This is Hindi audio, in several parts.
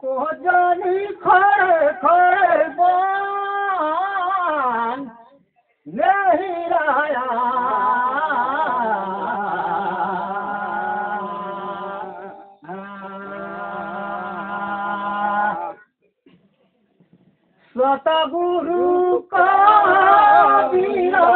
को जानी खड़े खड़े बान नहीं राया सतगुरु का बिना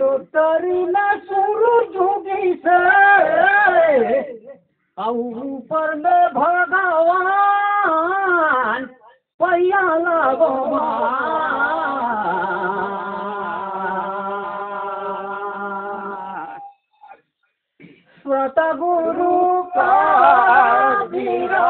तो तरी न सूरज उगी से ऊपर में भगवान पैया सतगुरु का बिना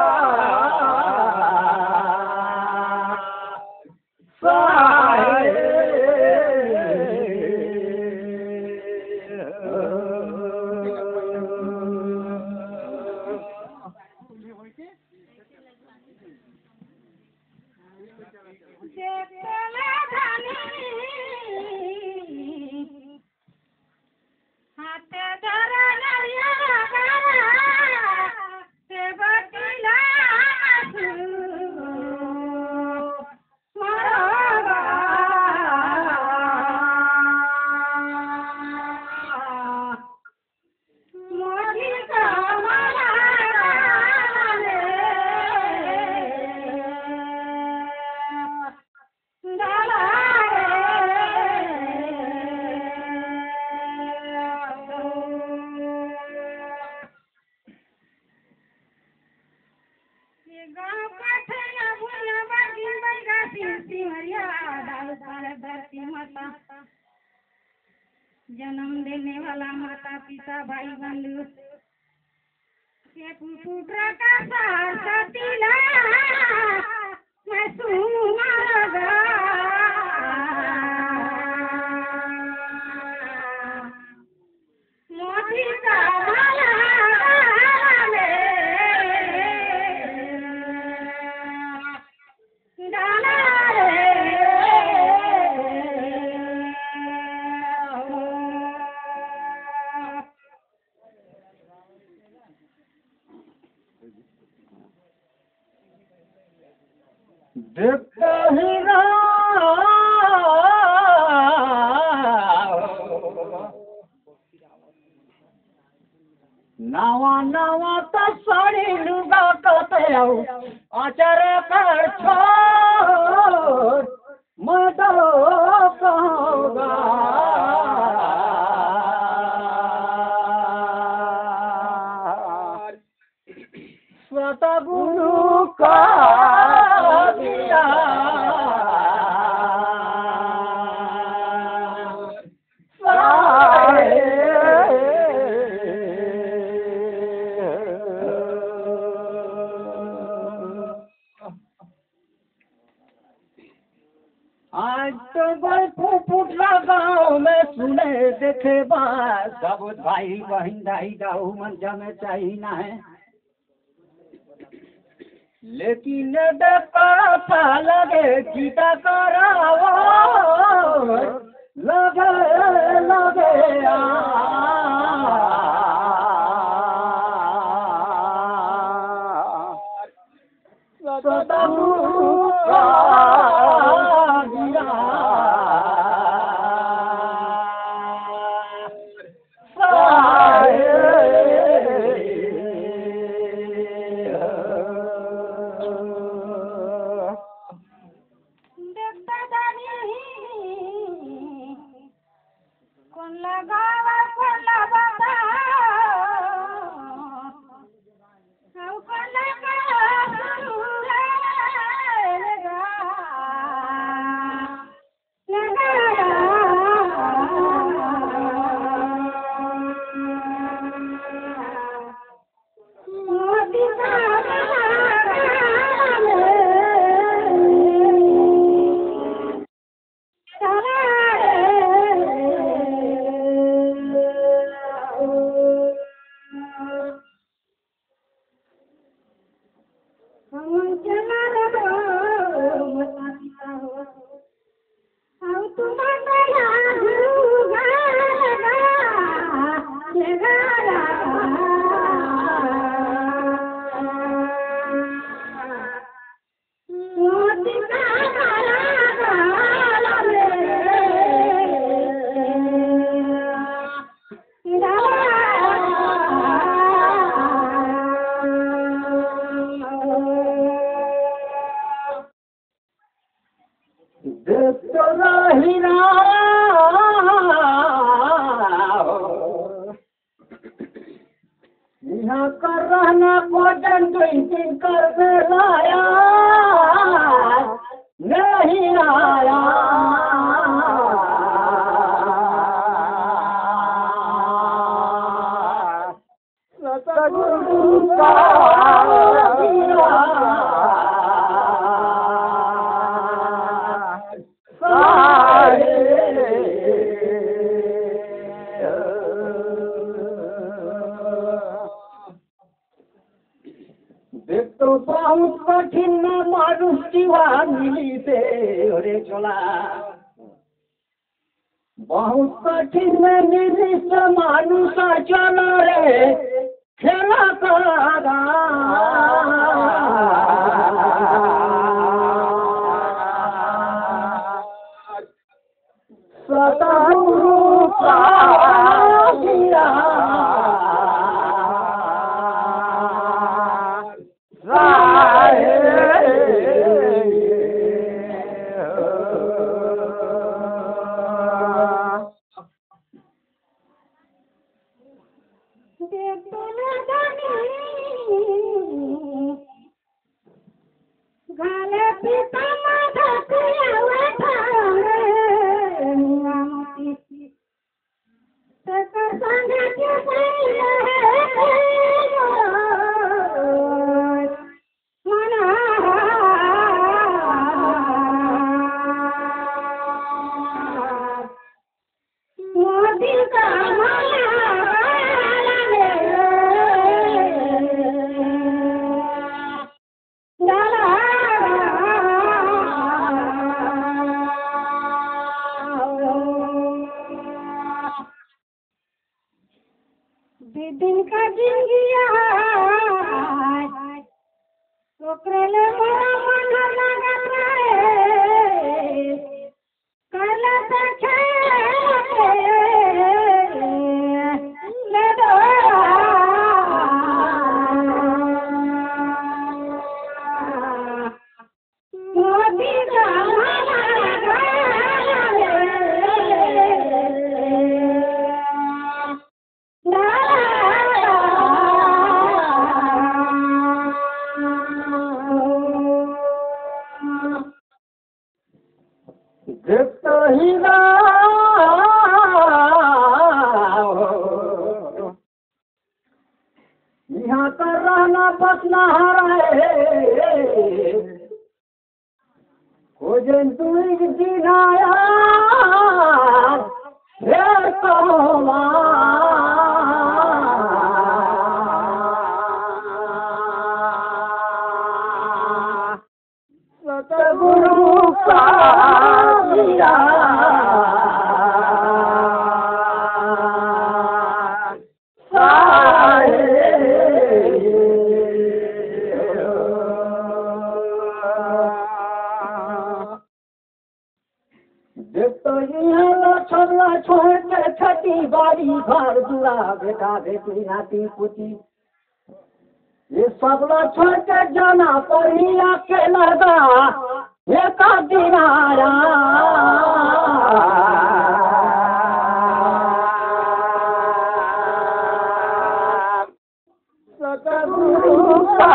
जन्म देने वाला माता पिता भाई बंधु के पुत्र का सार सतीला मैं सुनागा मोती का देखते ही नवा नवा तो साड़ी लुगा कहते हो आचार कर छोड़ मदो कहोगा सतगुरु का बिना आज तो बड़े फूफुटला गाँव में सुने देखे बात सब भाई बहन दाई दाऊ मंजा में चाहिए ना है लेकिन देखा लगे गीता करावो लगे लगे सतगुरु का बिना यहाँ कर रहना भोजन दिन कर लाया नहीं आया सतगुरु का तो बहुत कठिन मानुष जीवा मिलिते रे चला बहुत कठिन निर्दिष्ट मानुष चल रे खेला करा सतगुरु का दिन का जिंदगिया ओकरे बड़ा मन लगत रहे कल तक ले दो मोदी का यहाँ कर रहना बसना है खोजन तुझ दिनाया सतगुरु का छोड़ के छठी बाड़ी घर दूरा बेटा बेटी नाती पुती ये सब छोड़ के जाना पड़ी अकेला एक दिन आया सतगुरु का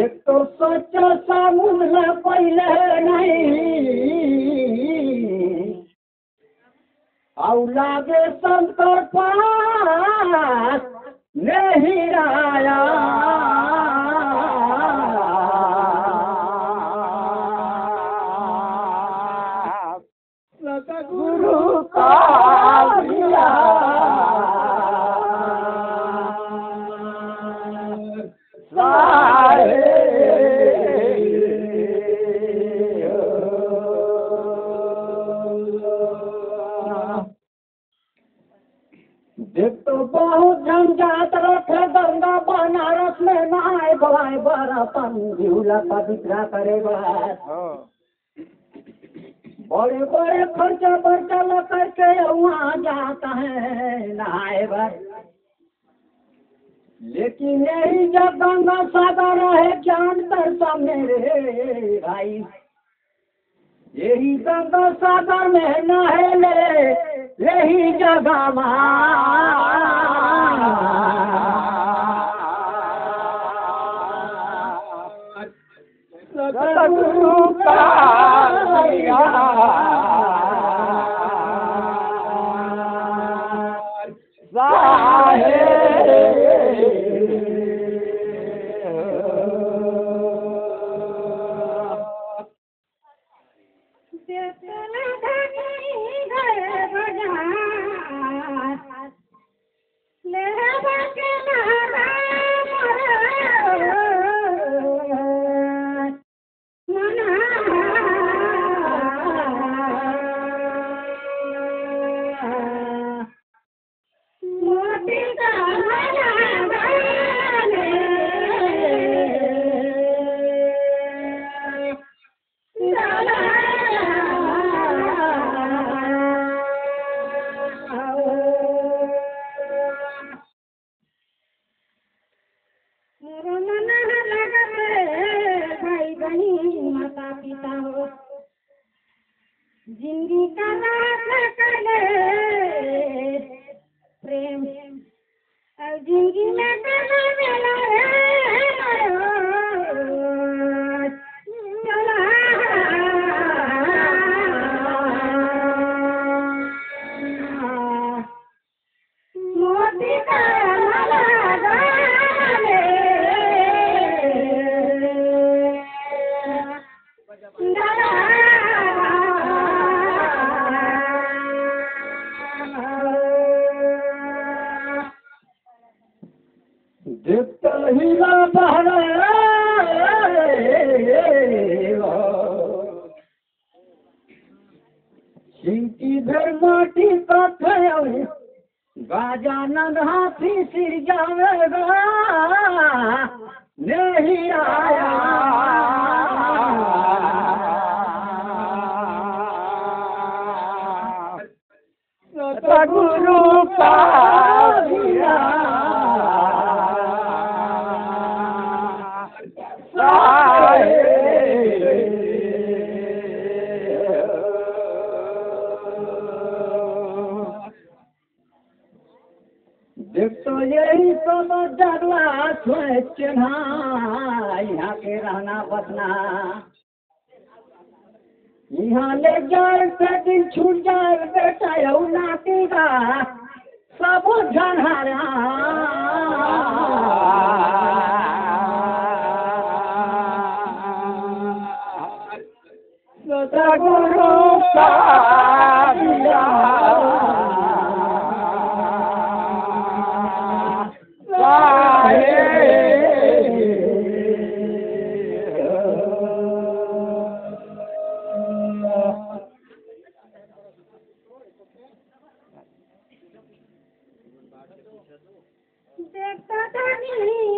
एक तो सोचो समुद्र पहले नहीं और लागे संकर पास नहीं आया गुरु का दिया देख तो बहुत झंझाट रखे गंगा बनारस में नहाए गवाए बरापन झूला पवित्रा करे बड़े बड़े खर्चा बर्चा लकर के वहाँ जाता है नहाए भर लेकिन यही जब गंगा सागर है ज्ञान दर्शन मेरे भाई यही गंगा सागर में नहेले यही जगह सतगुरु का जिंदगी का रात करे प्रेम और जिंदगी में करना मिला मोती का माला डाले जितना हीरा बहरा सीटी भर माटी का गाजानंद हाथी सिर जावेगा नहीं आया सतगुरु का दिया देख तो यही सब डरवा सोचना यहाँ के रहना बसना यहाँ ले जाए से दिन छूट जाए बेटा यू नातीगा सब झनहारा सतगुरु का दिया देखता नहीं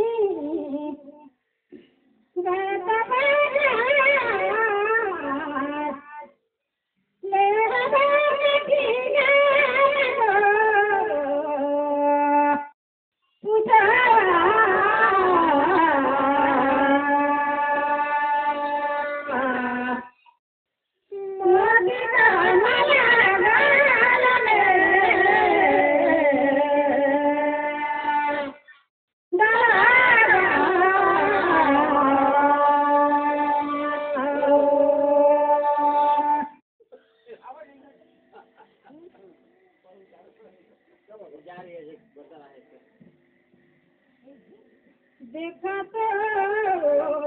खातो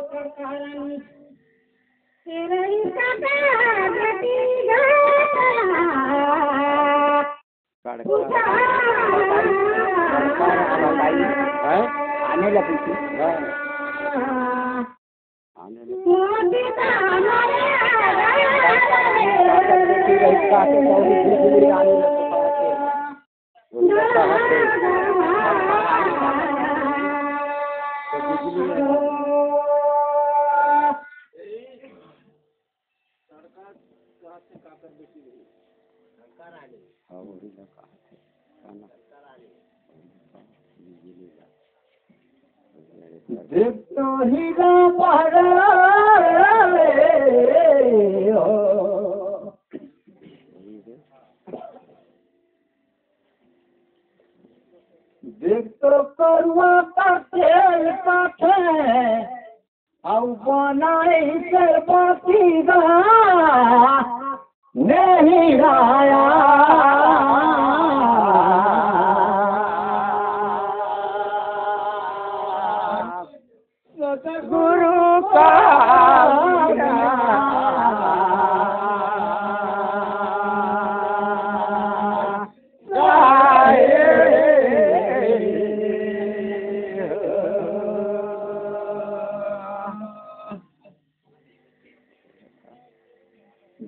करतारनी तेरे सदा गति आने लगी थी देख तो हीरा देख तो करुआ काटे काटे औ बनाए से बाती गा नहीं राया गुरु का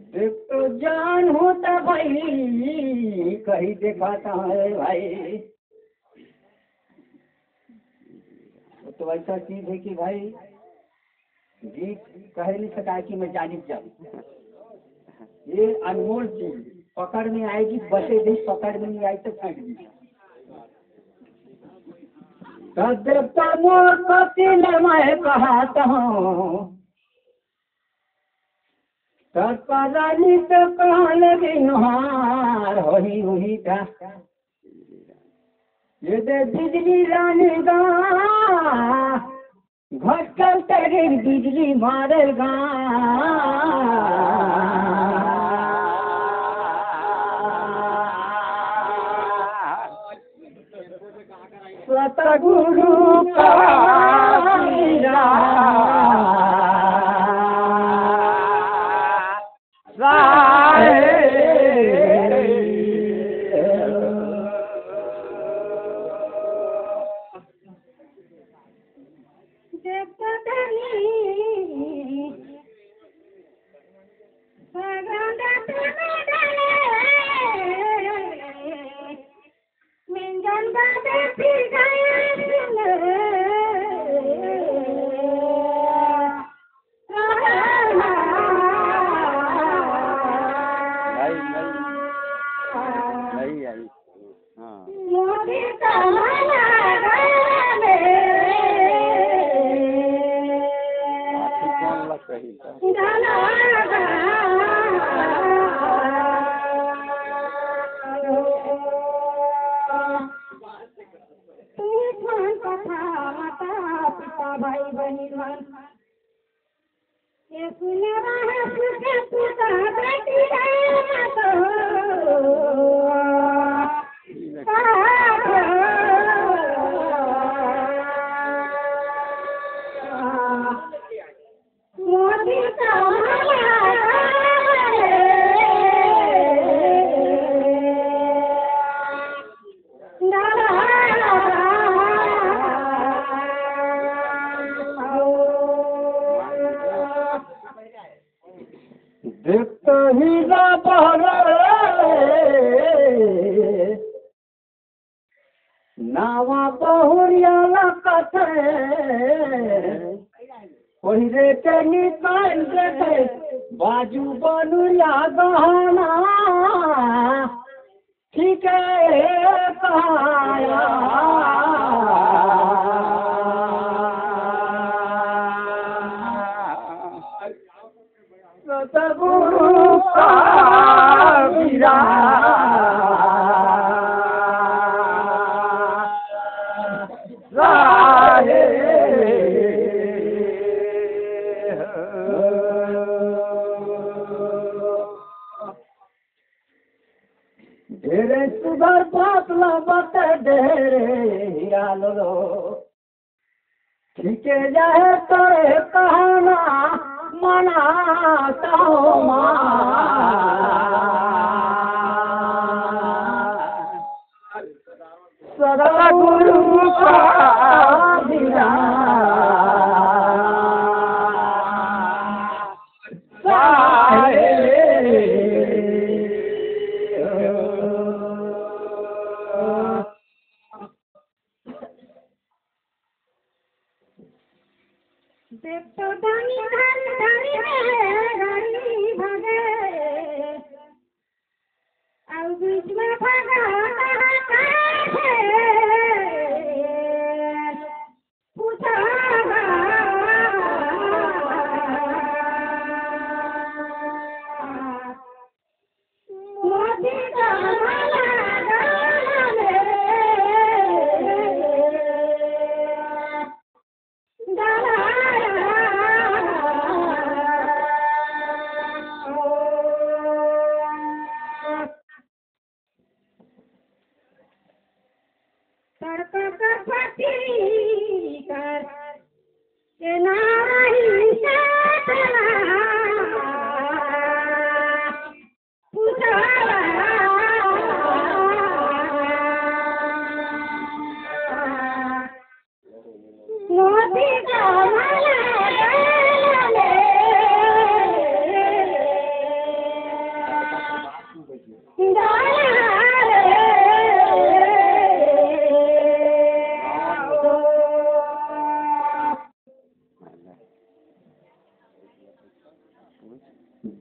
देख तो जान होता भाई कहीं दिखाता है भाई तो ऐसा चीज है कि भाई गीत कह नहीं सका कि मैं जानी जाऊँ ये अनमोल चीज पकड़ में आएगी बचे दिन पकड़ में नहीं आई तो फेंक दी देवता मोर कपिल मैं कहता हूँ रानी तो कहल बिहार होही हुई था ये दे बिजली रानी गा घटकल तेरे बिजली मारेगा सतगुरु का भाई बहनी ये सुने रहा सुखे पुता बेटी मोदी का देखता हीरा बहरे नावा बहुरिया कथे कोई रेटे निकाल देते बाजू बनुया गहना ठीक है कहाया सतगुरु का वीरा राहे ढेरे सुधर पातला बत ढेरे हीरा लो ठीके जाए तोरे कहना मनाता हो सदा गुरु का दिया देख तो धनी धनी धनी में धनी भगे और बीच में भगा पूछा मोदी का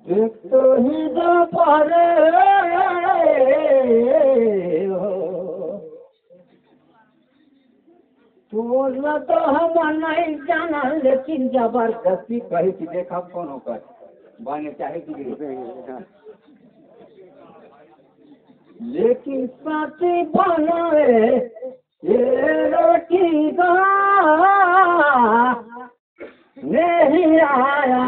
देख तो ही दोपहरे बोलना तो हम नहीं जाना लेकिन जबरदस्ती कही कि देखा कौन होकर बने चाहे कि लेकिन साथी बनाए ये रोटी का नहीं आया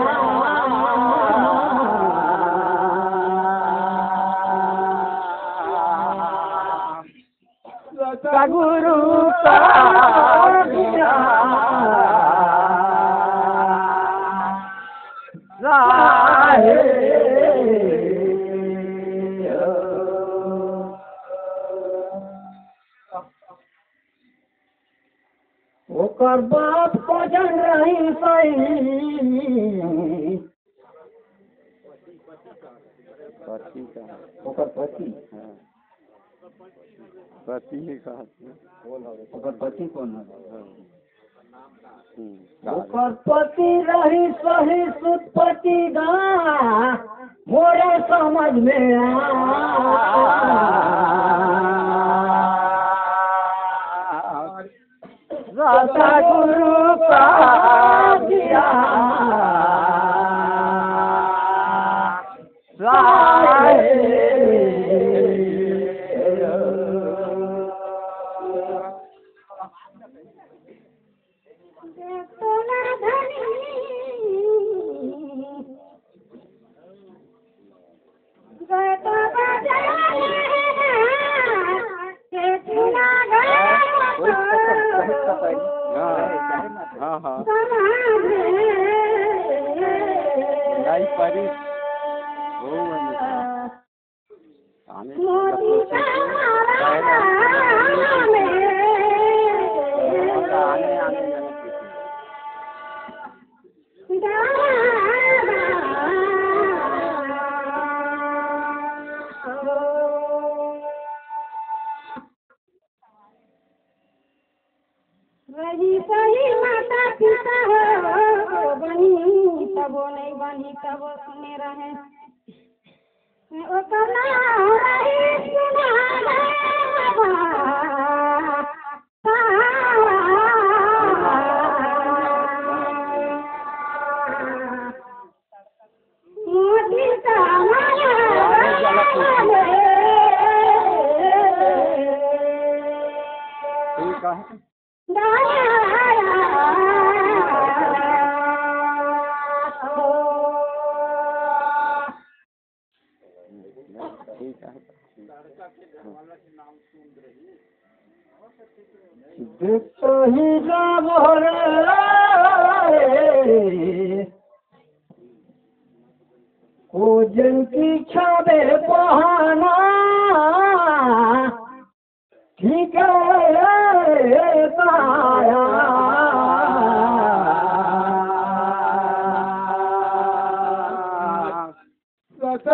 गुरु का दिया ओकर बाप को जन रही सही पति का ओकर पति पति ही कहा ओकर पति कौन है ओकर पति रही सही सुतपति गा मोरे समझ में राधा गुरु का दिया हाँ हाँ नहीं परी रही सही माता पिता हो बनी तबो नहीं बनी तबो सुने रहे ओ कला रही सुना मोदी का ठीक है ठीक है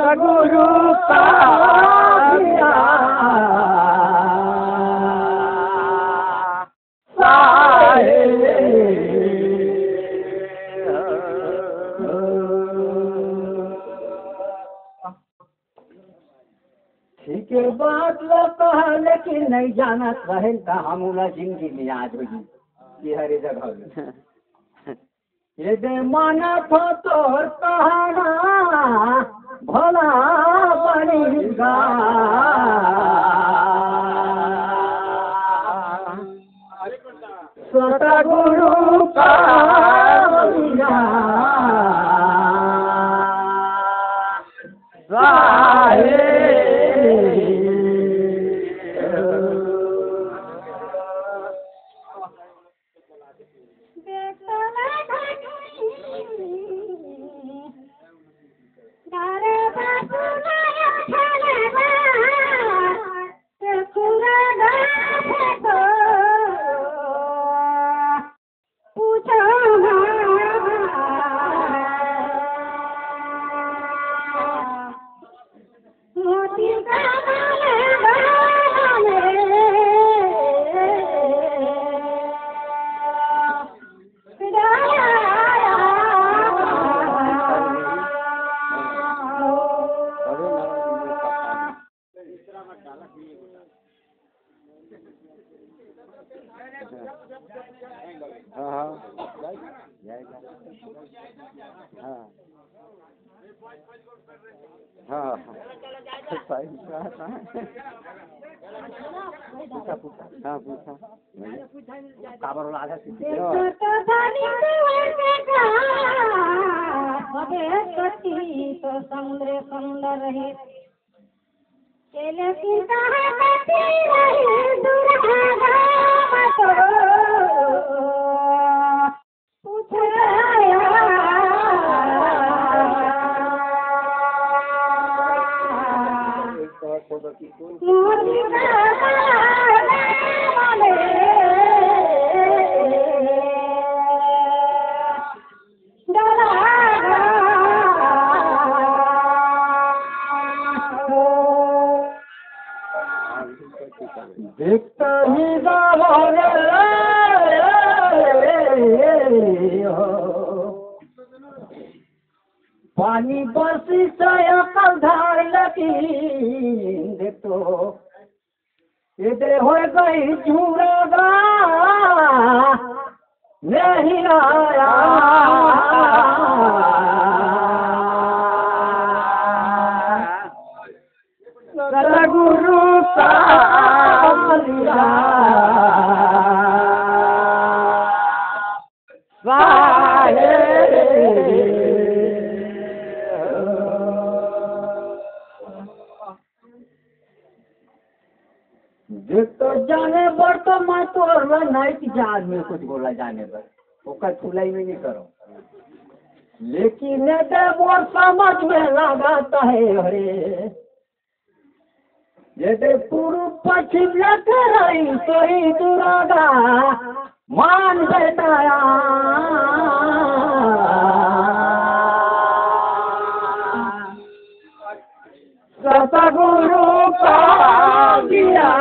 सतगुरु का दिया ठीक है बात लोग लेकिन नहीं जाना रहे हमला जिंदगी में आज होगी कि हर जगह में। ये दे माना तो तोर कहाना भला बनेगा सतगुरु का दिया तो समुद्र सुंदर रहे देखता ही पानी बरसी कल धार लगी देखो ये दे हो गई झूरेगा नहीं आया सतगुरु का दिया तो जाने पर तो मैं तो नहीं जान में कुछ बोला जाने पर ओका छुलाई में नहीं करो लेकिन वो समझ में लगाता है अरे ये पूर्व पश्चिम लग रही सोई दुरागा मान बैठाया सतगुरु का दिया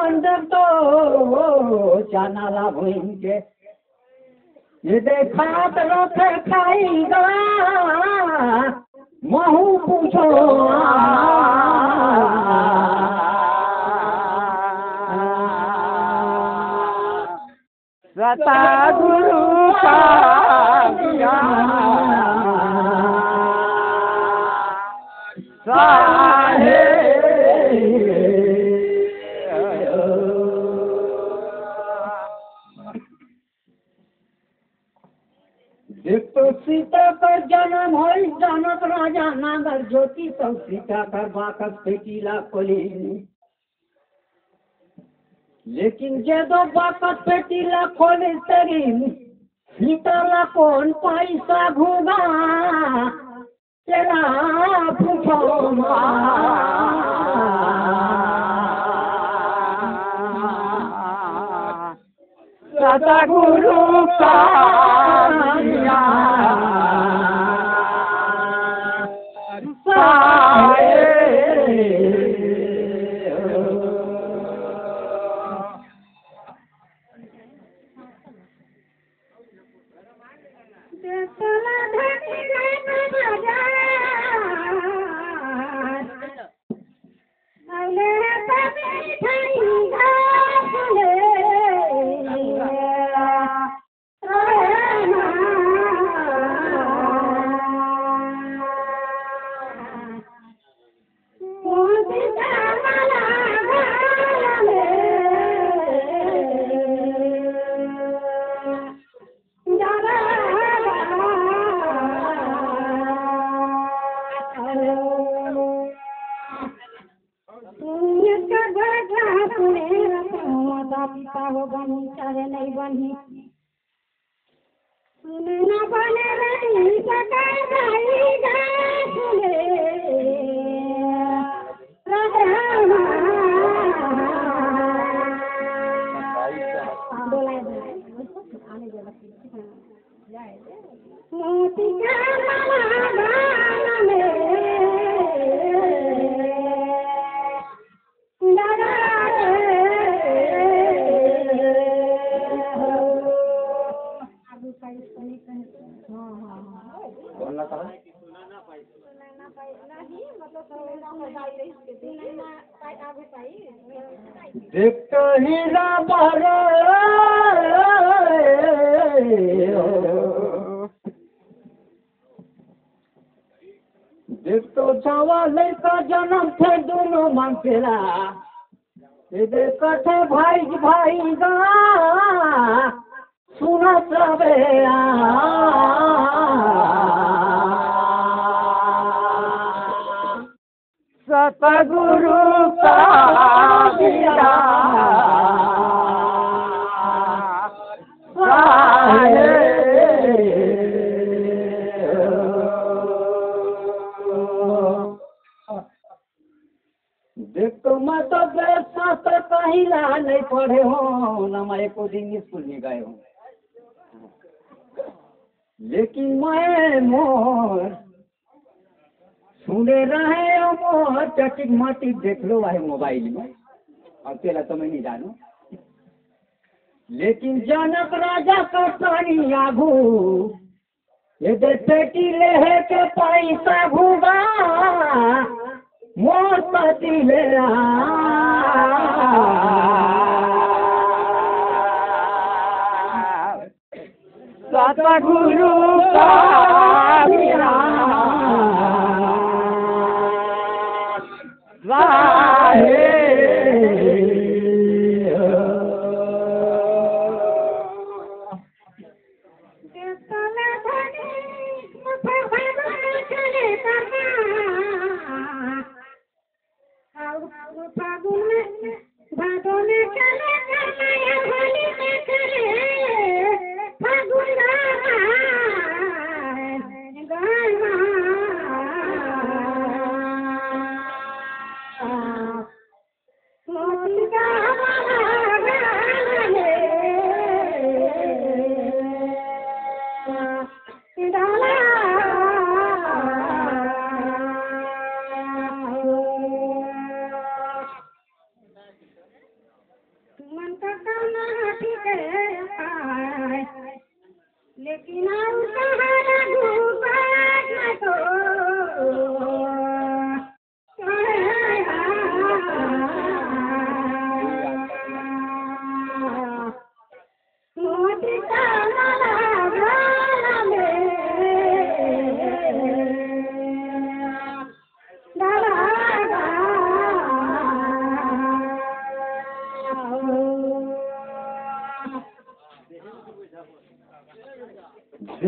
बंदर तो जाना ला भूम के ये देखा तो खाईगा महू पूछो सतगुरु का तो सीता कर जन्म हो जनक राजा नागर ज्योति तो सीता कर बाकस पेटीला खोली लेकिन जे दो बाकस पेटीला खोली तेरी सीता ला कौन पैसा घूमा तेरा पूछो सतगुरु का पिता हो बनी चाहे नहीं बनी सुने न बने नहीं सका सुने मोती देखो हीरा बहरे देखो छावा लेकर जन्म थे दोनों मंगेला ये देखो थे भाई भाई गा सुना सबे सतगुरु का देखो मैं तो शास्त्र कहिला नहीं पढ़े हो न मैं एको दिन स्कूल में गए हूँ लेकिन मैं मोर सुने रहे मोर चटिक मटिक देख लो है मोबाइल में और तेरा तो मैं नहीं जानू लेकिन जनक राजा का पानी आगू ये दे पेटी ले के पैसा घूगा मोर पति ले सतगुरु का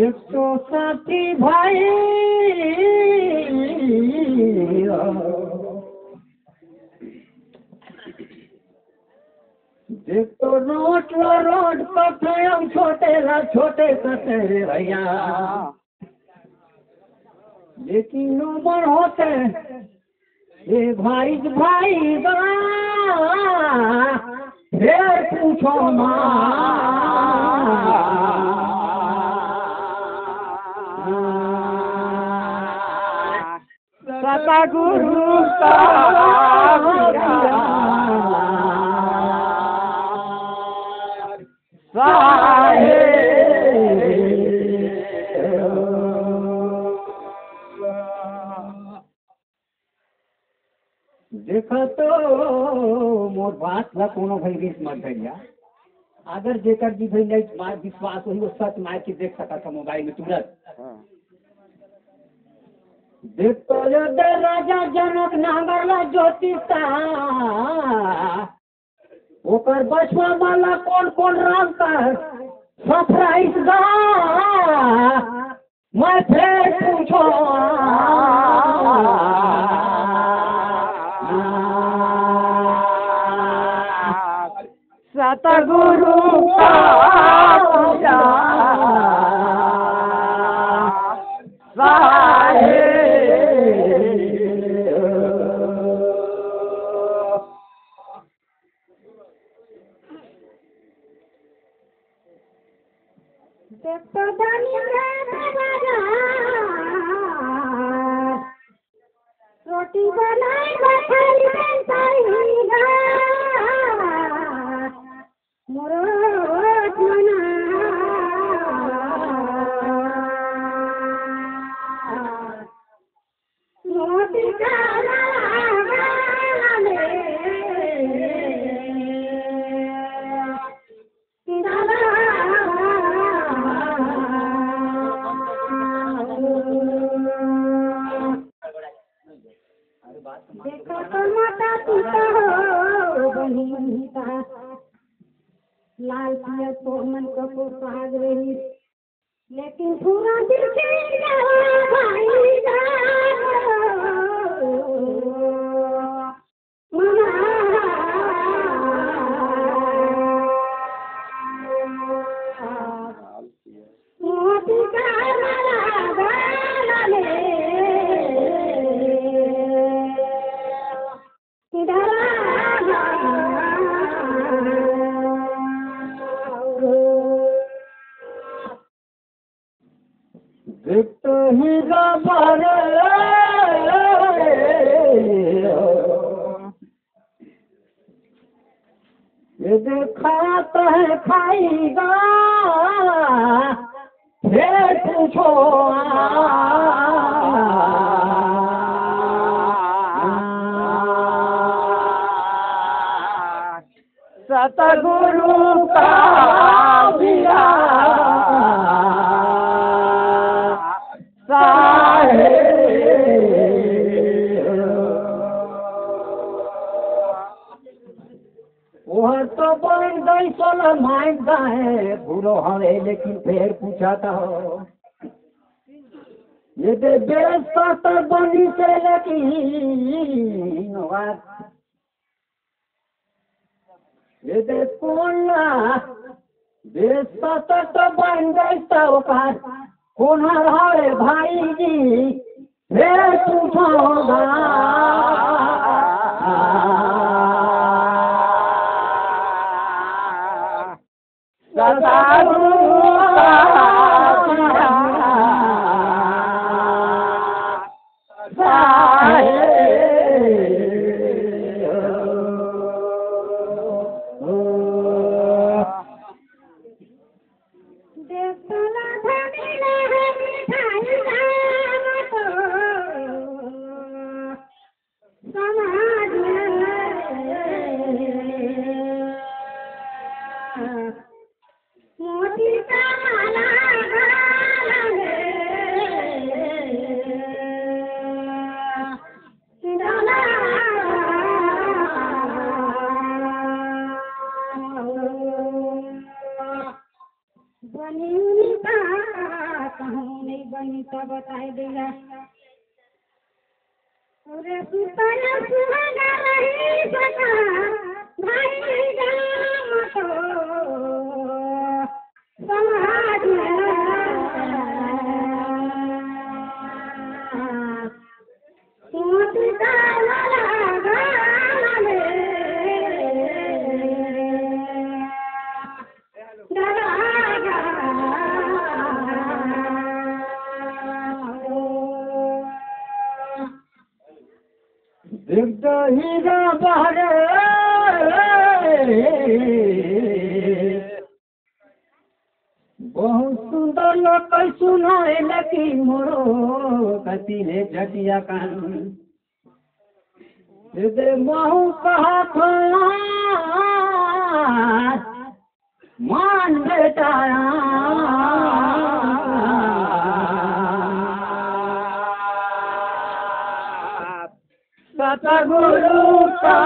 160 भाई देख तो रोड पर हम छोटे कटे भैया लेकिन उम्र होते ये भाई फिर पूछो सतगुरु का देखो तो मोर बात ला कोनो भाई बीच मत भैया अगर जेकर जी भाई नहीं मार विश्वास वही वो सच मार के देख सका था मोबाइल में तुरंत देख तो जो दे राजा जनक नागरला ज्योतिषा ओकर बचवा वाला कौन राम का सरप्राइज गा मैं फिर पूछो सतगुरु का रोटी बनाई बखारी बनताईगा मोरो मना रोटी खाना देखो तो माता पिता हो बनीता लाल पिया तो मन को सुहाग रही लेकिन पूरा दिल के भाई मोती का देखते ही रबर ये देखा तो है खाएगा फिर पूछो सतगुरु का वह तो बन गई 16 माइल का है भूलो हवे लेकिन फिर पूछा था ये दे बेस पातर बनी से लेकिन ये दे कोना बेस पातर तो बन गई तो कौन हवे भाई जी फिर पूछोगा बताए देगा। अरे सुतला सुहागा रही सका भाई जाम तो समाज मोतिका वाला गाना में हीरा बहरे बहुत सुंदर लोग सुनाए लेकिन मोरो कति ने झटिया कान दे महू कहा खोला मान बेटाया सतगुरु का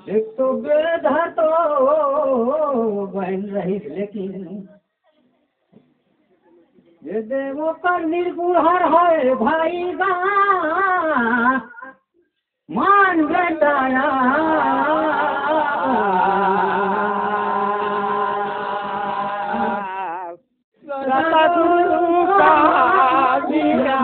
एक तो बेधा तो बन रही लेकिन ये देवों पर निर्गुण है भाई गा मान बेटाया सतगुरु का दिया